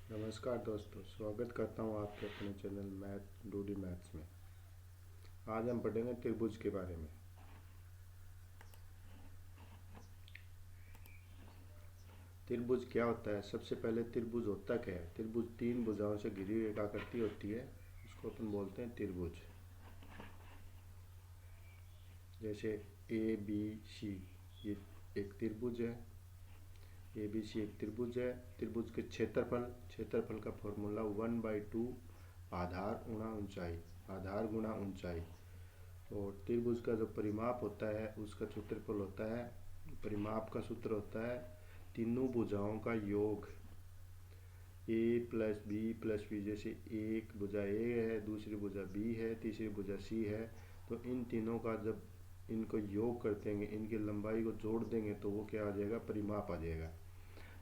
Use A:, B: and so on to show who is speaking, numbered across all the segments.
A: नमस्कार दोस्तों, स्वागत करता हूँ आपके अपने चैनल मैथ डूडी मैथ्स में। आज हम पढ़ेंगे त्रिभुज के बारे में। त्रिभुज क्या होता है? सबसे पहले त्रिभुज होता क्या है? त्रिभुज तीन भुजाओं से घिरी हुई एक आकृति होती है, उसको अपन बोलते हैं त्रिभुज। जैसे ए बी सी, ये एक त्रिभुज है। ए बी सी एक त्रिभुज है। त्रिभुज के क्षेत्रफल का फॉर्मूला 1/2 आधार गुणा ऊंचाई, आधार गुणा ऊंचाई। और त्रिभुज का जो परिमाप होता है उसका क्षेत्रफल होता है, परिमाप का सूत्र होता है तीनों भुजाओं का योग। ए प्लस बी, जैसे एक भुजा ए है, दूसरी भुजा बी है, तीसरी भुजा सी है, तो इन तीनों का जब इनको योग कर देंगे, इनकी लंबाई को जोड़ देंगे तो वो क्या आ जाएगा? परिमाप आ जाएगा।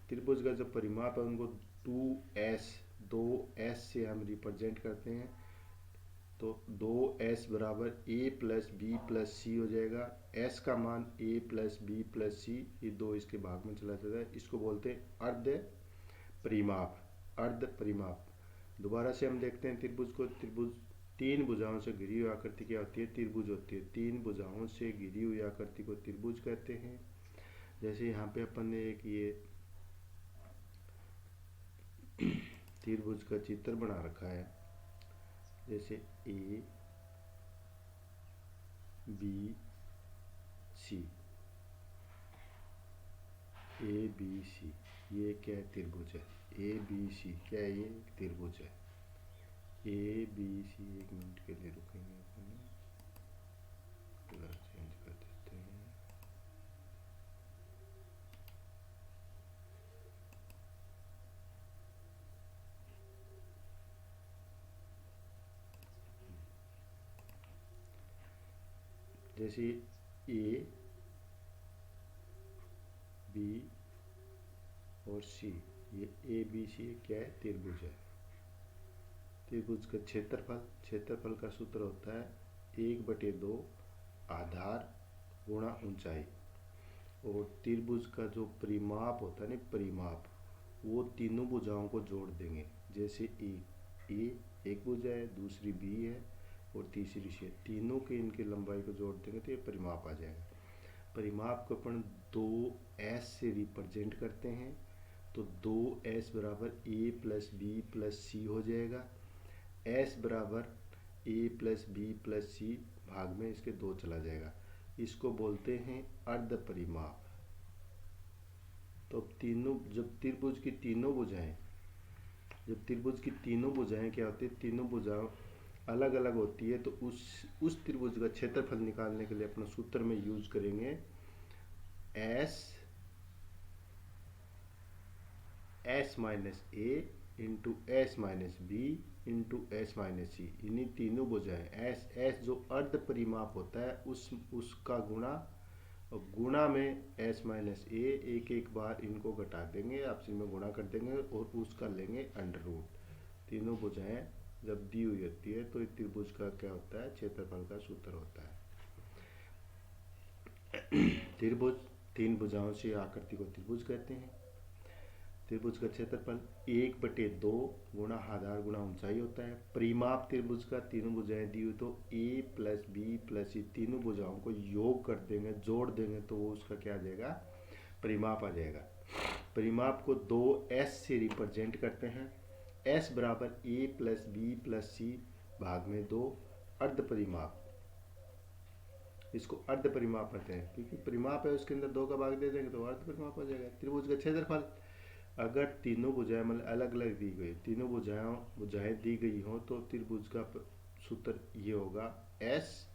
A: त्रिभुज का जो परिमाप है उनको 2s से हम रिप्रेजेंट करते हैं। तो 2s बराबर a प्लस बी प्लस सी हो जाएगा। s का मान a प्लस बी प्लस सी, ये दो इसके भाग में चला जाता है। इसको बोलते हैं अर्ध परिमाप। अर्ध परिमाप। दोबारा से हम देखते हैं त्रिभुज को। त्रिभुज तीन भुजाओं से घिरी हुई आकृति क्या होती है? त्रिभुज होती है। तीन भुजाओं से घिरी हुई आकृति को त्रिभुज कहते हैं। जैसे यहाँ पे अपन ने एक ये त्रिभुज का चित्र बना रखा है। जैसे A B C, A B C, ये क्या है? त्रिभुज है। ए बी सी क्या है? ये त्रिभुज है। ए बी सी, एक मिनट के लिए रुकेंगे, अपन कलर चेंज कर देते हैं। जैसे ए बी और सी, ये ए बी सी क्या है? त्रिभुज है। त्रिभुज का क्षेत्रफल का सूत्र होता है 1/2 आधार गुणा ऊंचाई। और त्रिभुज का जो परिमाप होता है ना, परिमाप, वो तीनों भुजाओं को जोड़ देंगे। जैसे ए एक भुजा है, दूसरी बी है और तीसरी सी है, तीनों के इनकी लंबाई को जोड़ देंगे तो ये परिमाप आ जाएगा। परिमाप को अपन 2s से रिप्रेजेंट करते हैं। तो 2s बराबर a प्लस बी प्लस सी हो जाएगा। s बराबर a प्लस बी प्लस सी, भाग में इसके 2 चला जाएगा। इसको बोलते हैं अर्ध परिमाप। तो जब त्रिभुज की तीनों भुजाएं क्या होती है? तीनों भुजाएं अलग अलग होती है। तो उस त्रिभुज का क्षेत्रफल निकालने के लिए अपना सूत्र में यूज करेंगे s minus A into S minus B into S minus C. इन्हीं तीनों भुजाएं s जो अर्ध परिमाप होता है उसका गुणा, और गुणा में s माइनस ए, एक एक बार इनको घटा देंगे, आपस में गुणा कर देंगे और उसका लेंगे अंडर रूट। तीनों भुजाएं जब दी हुई होती है तो इस त्रिभुज का क्या होता है? क्षेत्रफल का सूत्र होता है। त्रिभुज तीन भुजाओं से आकृति को त्रिभुज कहते हैं। त्रिभुज का क्षेत्रफल 1/2 गुणा आधार गुणा ऊंचाई होता है। परिमाप त्रिभुज का तीनों भुजाएं दी हुई तो a प्लस बी प्लस सी, तीनों भुजाओं को योग कर देंगे, जोड़ देंगे तो वो उसका क्या आ जाएगा? परिमाप आ जाएगा। परिमाप को 2s से रिप्रेजेंट करते हैं। s बराबर a प्लस बी प्लस सी, भाग में 2, अर्ध परिमाप। इसको अर्ध परिमाप कहते हैं क्योंकि परिमाप है उसके अंदर 2 का भाग दे देंगे तो अर्ध परिमाप हो जाएगा। त्रिभुज का क्षेत्रफल, अगर तीनों भुजाएं मतलब अलग अलग दी गई, तीनों भुजाएं दी गई हो तो त्रिभुज का सूत्र ये होगा s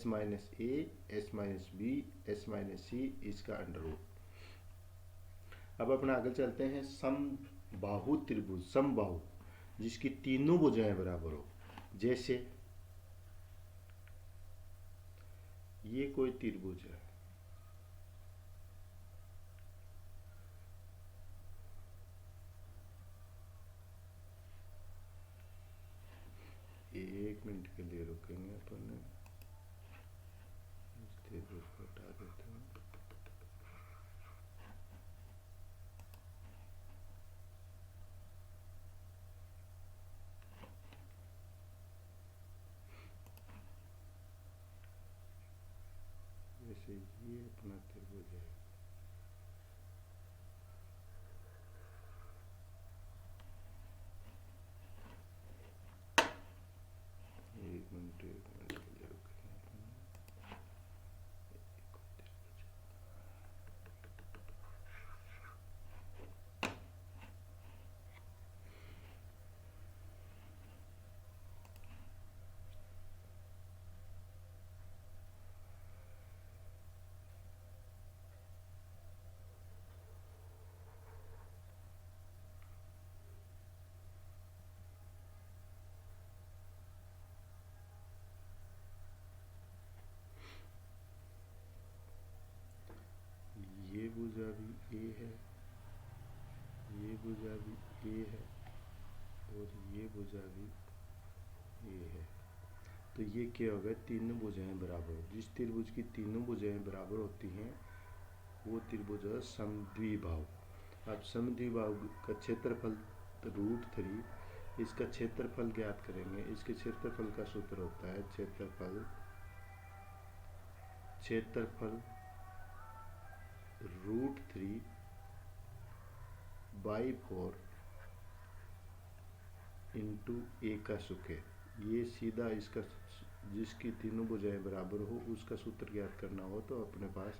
A: minus A, s minus B, s minus C, इसका अंडर रूट। अब अपना आगे चलते हैं समबाहु त्रिभुज। समबाहु जिसकी तीनों भुजाएं बराबर हो। जैसे ये कोई त्रिभुज है, एक मिनट के लिए रुकेंगे, अपन इस त्रिभुज को हटा देते हैं। जैसे ये अपना त्रिभुज है, एक मिनट के लिए रुकेंगे। ये भुजा भी ए है, ये भुजा भी ए है और ये भुजा भी ए है। तो ये क्या होगा, तीनों भुजाएं बराबर हो। जिस त्रिभुज की तीनों भुजाएं बराबर होती हैं वो त्रिभुज है समद्विबाहु। अब समद्विबाहु का क्षेत्रफल √3, इसका क्षेत्रफल ज्ञात करेंगे। इसके क्षेत्रफल का सूत्र होता है क्षेत्रफल √3/4 इंटू ए का सुके। ये सीधा इसका, जिसकी तीनों भुजाएं बराबर हो उसका सूत्र ज्ञात करना हो तो अपने पास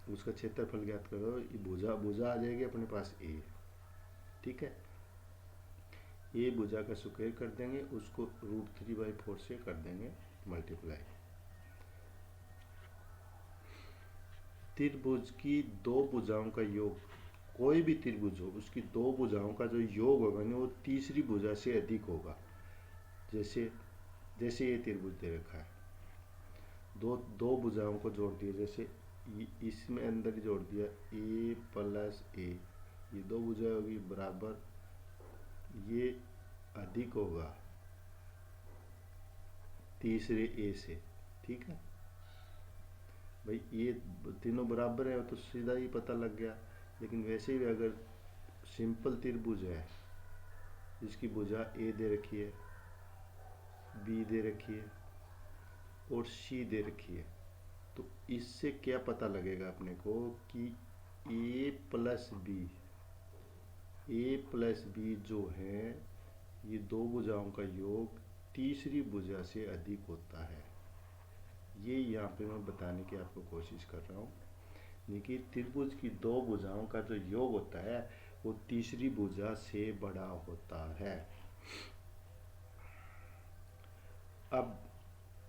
A: उसका क्षेत्रफल ज्ञात करो, ये भुजा आ जाएगी अपने पास ए। ठीक है, ए भुजा का स्क्वायर कर देंगे, उसको √3/4 से कर देंगे मल्टीप्लाई। त्रिभुज की दो भुजाओं का योग, कोई भी त्रिभुज हो उसकी दो भुजाओं का जो योग होगा ना वो तीसरी भुजा से अधिक होगा। जैसे जैसे ये त्रिभुज दे रखा है, दो भुजाओं को जोड़ दिया, जैसे इसमें अंदर जोड़ दिया a प्लस a, ये दो भुजाएं होगी बराबर, ये अधिक होगा तीसरे a से। ठीक है भाई, ये तीनों बराबर है तो सीधा ही पता लग गया। लेकिन वैसे भी अगर सिंपल त्रिभुज है जिसकी भुजा a दे रखी है, b दे रखी है और c दे रखी है, तो इससे क्या पता लगेगा अपने को कि a प्लस बी जो है ये दो भुजाओं का योग तीसरी भुजा से अधिक होता है। ये यहाँ पे मैं बताने की आपको कोशिश कर रहा हूँ। देखिए, त्रिभुज की दो भुजाओं का जो योग होता है वो तीसरी भुजा से बड़ा होता है। अब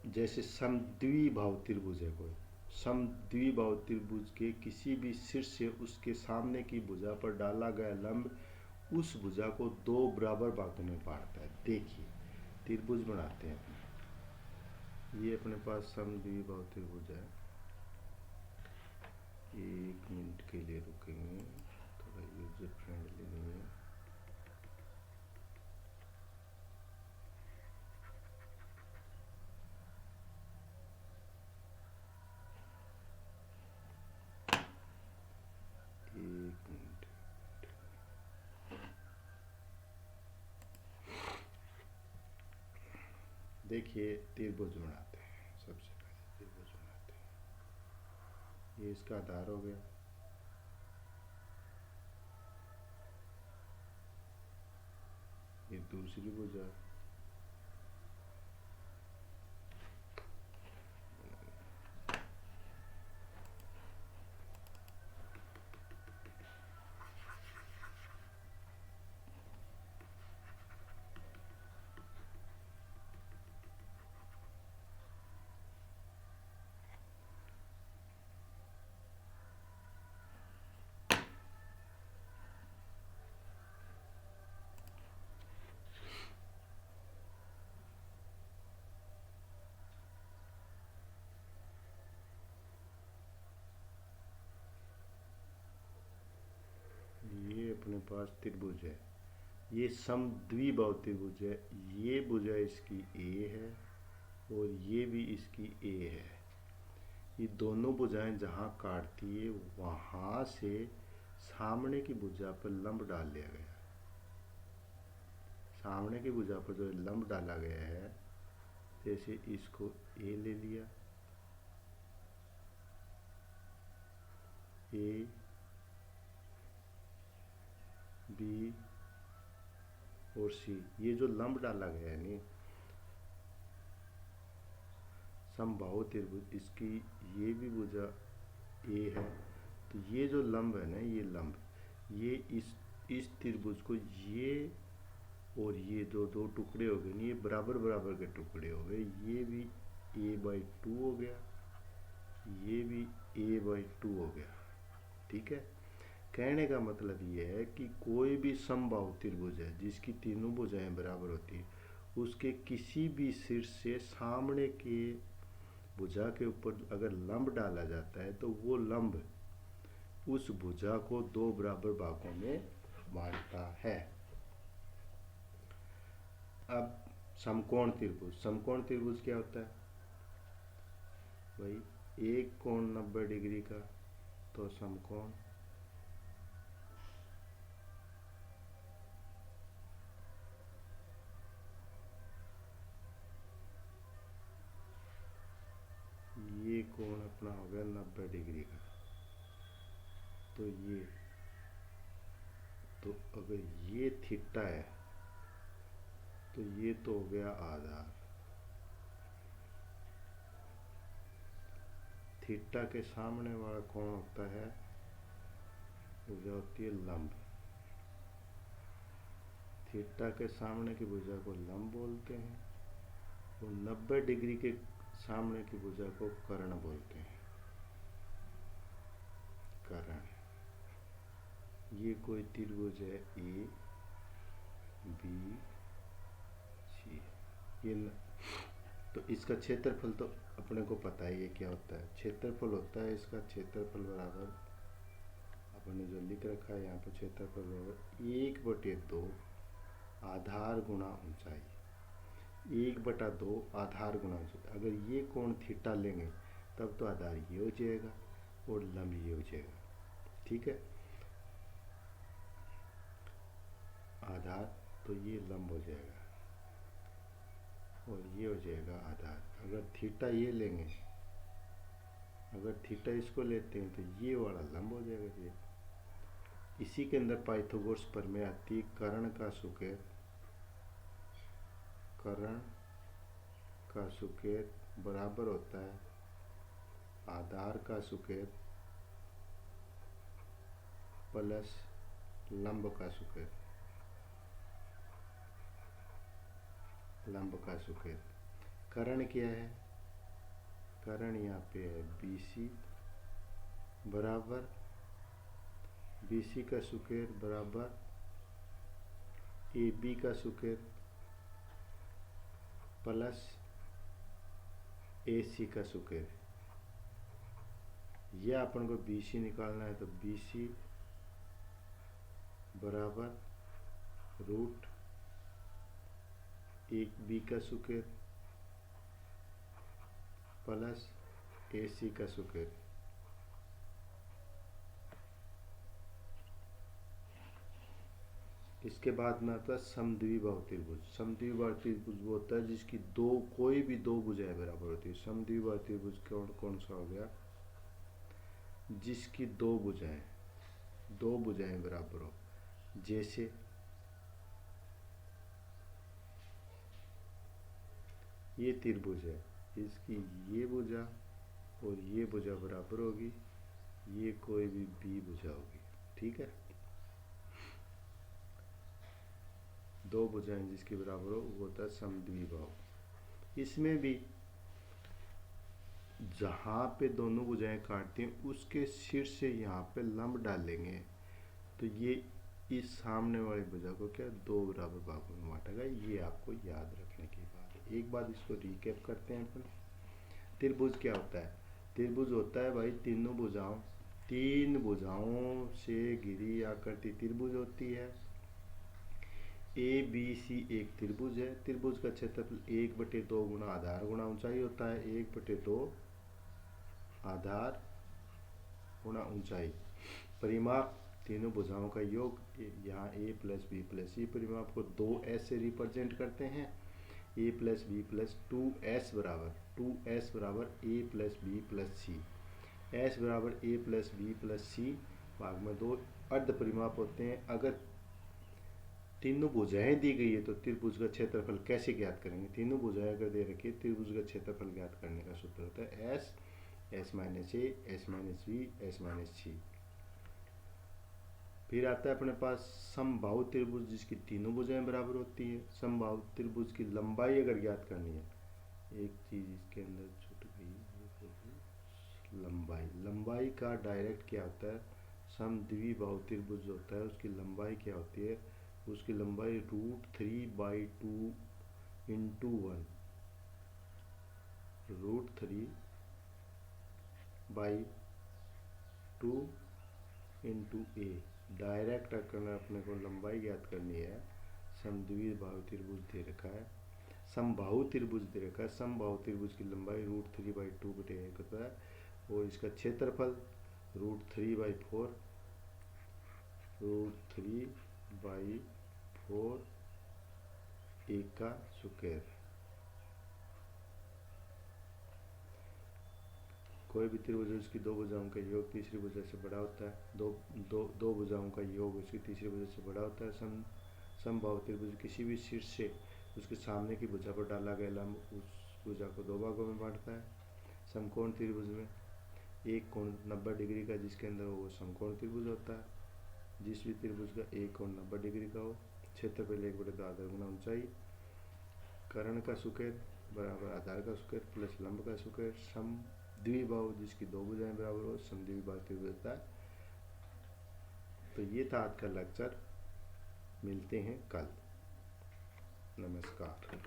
A: जैसे समद्विबाहु त्रिभुज है, कोई समद्विबाहु त्रिभुज के किसी भी शीर्ष से उसके सामने की भुजा पर डाला गया लंब उस भुजा को दो बराबर भागों में बांटता है। देखिए, त्रिभुज बनाते हैं। ये अपने पास समद्विबाहु त्रिभुज है। एक मिनट के लिए रुकेंगे, थोड़ा यूजर फ्रेंडली नहीं है। एक मिनट। देखिए, त्रिभुज बनाते हैं। सबसे पहले त्रिभुज बनाते हैं। ये इसका आधार हो गया, ये दूसरी भुजा, ये अपने पास त्रिभुज है। ये समद्विबाहु त्रिभुज है। ये भुजा इसकी ए है और ये भी इसकी ए है। ये दोनों भुजाएं जहाँ काटती है वहाँ से सामने की भुजा पर लंब डाल लिया गया। सामने की भुजा पर जो लंब डाला गया है, जैसे इसको ए ले लिया ए बी और सी, ये जो लंब डाला गया है नहीं समबाहु त्रिभुज, इसकी ये भी भुजा ए है, तो ये जो लंब है ना, ये लंब, ये इस त्रिभुज को ये और ये जो दो टुकड़े हो गए, ये बराबर बराबर के टुकड़े हो गए, ये भी a/2 हो गया, ये भी a/2 हो गया। ठीक है, कहने का मतलब ये है कि कोई भी समबाहु त्रिभुज है जिसकी तीनों भुजाएं बराबर होती है, उसके किसी भी शीर्ष से सामने के भुजा के ऊपर अगर लंब डाला जाता है तो वो लंब उस भुजा को दो बराबर भागों में बांटता है। अब समकोण त्रिभुज, समकोण त्रिभुज क्या होता है भाई? एक कोण 90 डिग्री का तो समकोण, ये कोण अपना हो गया 90 डिग्री का, तो ये, तो अगर ये थीटा है तो ये तो हो गया आधार, थीटा के सामने वाला कोण होता है, भुजा होती है लंब, थीटा के सामने की भुजा को लंब बोलते हैं, और 90 डिग्री के सामने की भुजा को कर्ण बोलते हैं, कर्ण। ये कोई त्रिभुज है ए बी सी, ये तो इसका क्षेत्रफल तो अपने को पता ही है क्या होता है, क्षेत्रफल होता है इसका, क्षेत्रफल बराबर अपने जो लिख रखा है यहाँ पर, क्षेत्रफल बराबर 1/2 आधार गुणा ऊंचाई, 1/2 आधार गुणा ऊंचाई। अगर ये कोण थीटा लेंगे तब तो आधार ये हो जाएगा और लंब ये हो जाएगा। ठीक है, आधार तो ये लंब हो जाएगा और ये हो जाएगा आधार। अगर थीटा ये लेंगे, अगर थीटा इसको लेते हैं तो ये वाला लंब हो जाएगा ये। इसी के अंदर पाइथागोरस प्रमेय आती है, कर्ण का सुकेर, कर्ण का सुकेर बराबर होता है आधार का सुकेर प्लस लंब का सुकेर, लंब का सुकेर। कर्ण क्या है? कर्ण यहाँ पे है BC बराबर, BC का सुकेर बराबर AB का सुकेर प्लस AC का सुकेर। यह अपन को BC निकालना है, तो BC बराबर रूट 1B का सुकेर प्लस AC का सुकेर। इसके बाद में आता है समद्विबाहु त्रिभुज। समद्विबाहु त्रिभुज वो होता है जिसकी कोई भी दो भुजाएं बराबर होती है। समद्विबाहु त्रिभुज कौन सा हो गया? जिसकी दो भुजाएं बराबर हो। जैसे ये त्रिभुज है, इसकी ये भुजा और ये भुजा बराबर होगी, ये कोई भी बी भुजा होगी। ठीक है, दो भुजाएं जिसकी बराबर हो वो होता है समद्विबाहु। इसमें भी जहाँ पे दोनों भुजाएं काटती हैं उसके शीर्ष से यहाँ पे लंब डालेंगे तो ये इस सामने वाली भुजा को क्या दो बराबर भागों में बांटेगा। ये आपको याद रखने की बात है। एक बात इसको रिकैप करते हैं अपन। त्रिभुज क्या होता है? त्रिभुज होता है भाई तीन भुजाओं से घिरी आकृति त्रिभुज होती है। ABC एक त्रिभुज है। त्रिभुज का क्षेत्रफल 1/2 गुना आधार गुणा ऊंचाई होता है। 1/2 आधार गुणा ऊंचाई। परिमाप तीनों भुजाओं का योग, यहाँ A + B + C परिमाप को 2S से रिप्रेजेंट करते हैं। A + B + 2S बराबर A + B + C। एस बराबर ए प्लस बी प्लस सी भाग में 2 अर्ध परिमाप होते हैं। अगर तीनों भुजाएं दी गई है तो त्रिभुज का क्षेत्रफल कैसे ज्ञात करेंगे? तीनों भुजाएं अगर दे रखी है, त्रिभुज का क्षेत्रफल ज्ञात करने का सूत्र होता है S, S minus A, S minus B, S minus C. फिर आता है अपने पास समबाहु त्रिभुज जिसकी तीनों भुजाएं बराबर होती है। समबाहु त्रिभुज की लंबाई अगर ज्ञात करनी है, एक चीज इसके अंदर छूट गई, लंबाई का डायरेक्ट क्या होता है? समद्विबाहु त्रिभुज होता है, उसकी लंबाई क्या होती है? उसकी लंबाई √3/2 इंटू 1, √3/2 इंटू ए। डायरेक्ट करना अपने को लंबाई ज्ञात करनी है। समद्विबाहु त्रिभुज दे रखा है, समबाहु त्रिभुज दे रखा है। समबाहु त्रिभुज की लंबाई √3/2 बटे 1 होता है और इसका क्षेत्रफल √3/4, √3/4 1 का स्क्वायर। कोई भी त्रिभुज उसकी दो भुजाओं का योग तीसरी भुजा से बड़ा होता है। दो भुजाओं का योग उसकी तीसरी भुजा से बड़ा होता है। समबाहु त्रिभुज किसी भी शीर्ष से उसके सामने की भुजा पर डाला गया लंब उस भुजा को 2 भागों में बांटता है। समकोण त्रिभुज में एक कोण 90 डिग्री का जिसके अंदर वो समकोण त्रिभुज होता है। जिस भी त्रिभुज का एक कोण 90 डिग्री का हो, क्षेत्रफल 1/2 आधार गुना ऊंचाई, कर्ण का स्क्वायर बराबर आधार का स्क्वायर प्लस लंब का स्क्वायर। समद्विबाहु जिसकी दो भुजाएं बराबर हो, समद्विबाहु त्रिभुज होता है। तो ये था आज का लेक्चर, मिलते हैं कल। नमस्कार।